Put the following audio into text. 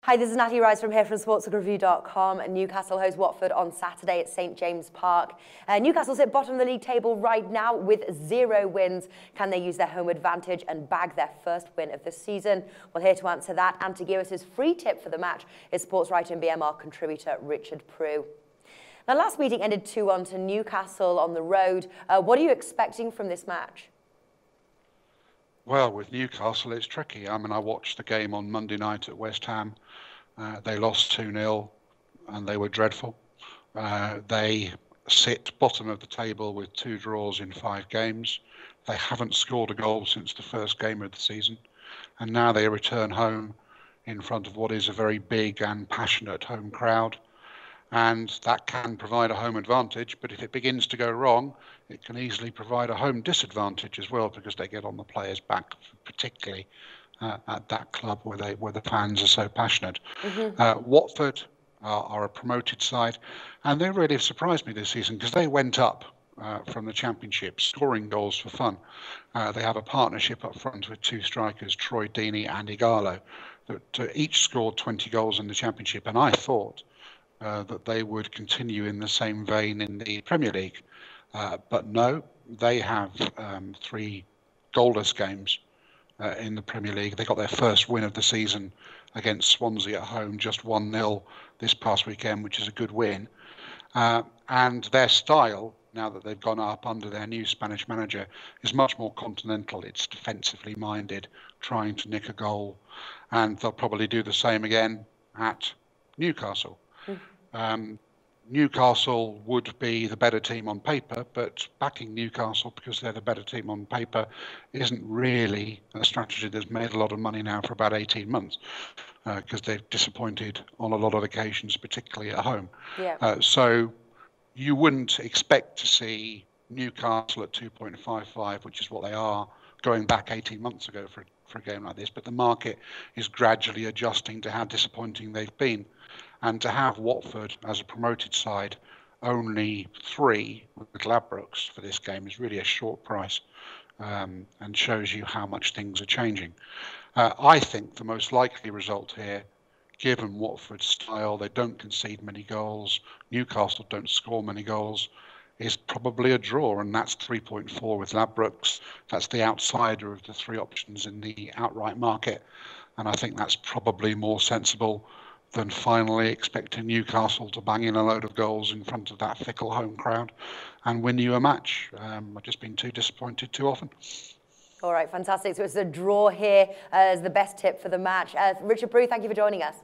Hi, this is Natalie Rydstrom here from SportsBookReview.com. Newcastle host Watford on Saturday at St James Park. Newcastle sit bottom of the league table right now with 0 wins. Can they use their home advantage and bag their first win of the season? Well, here to answer that and to give us his free tip for the match is sports writer and BMR contributor Richard Prew. Now, last meeting ended 2-1 to Newcastle on the road. What are you expecting from this match? Well, with Newcastle, it's tricky. I mean, I watched the game on Monday night at West Ham. They lost 2-0 and they were dreadful. They sit bottom of the table with 2 draws in 5 games. They haven't scored a goal since the first game of the season. And now they return home in front of what is a very big and passionate home crowd. And that can provide a home advantage, but if it begins to go wrong, it can easily provide a home disadvantage as well, because they get on the players' back, particularly at that club where the fans are so passionate. Watford are a promoted side, and they really have surprised me this season because they went up from the Championship, scoring goals for fun. They have a partnership up front with 2 strikers, Troy Deeney and Igalo, that each scored 20 goals in the Championship, and I thought that they would continue in the same vein in the Premier League. But no, they have 3 goalless games in the Premier League. They got their first win of the season against Swansea at home, just 1-0 this past weekend, which is a good win. And their style, now that they've gone up under their new Spanish manager, is much more continental. It's defensively minded, trying to nick a goal. And they'll probably do the same again at Newcastle. Newcastle would be the better team on paper, but backing Newcastle because they're the better team on paper isn't really a strategy that's made a lot of money now for about 18 months, because they've disappointed on a lot of occasions, particularly at home. Yeah. So you wouldn't expect to see Newcastle at 2.55, which is what they are, going back 18 months ago for a game like this, but the market is gradually adjusting to how disappointing they've been. And to have Watford as a promoted side only 3 with Ladbrokes for this game is really a short price, and shows you how much things are changing. I think the most likely result here, given Watford's style, they don't concede many goals, Newcastle don't score many goals, is probably a draw, and that's 3.4 with Ladbrokes. That's the outsider of the 3 options in the outright market, and I think that's probably more sensible than finally expecting Newcastle to bang in a load of goals in front of that fickle home crowd and win you a match. I've just been too disappointed too often. All right, fantastic. So it's a draw here as the best tip for the match. Richard Prew, thank you for joining us.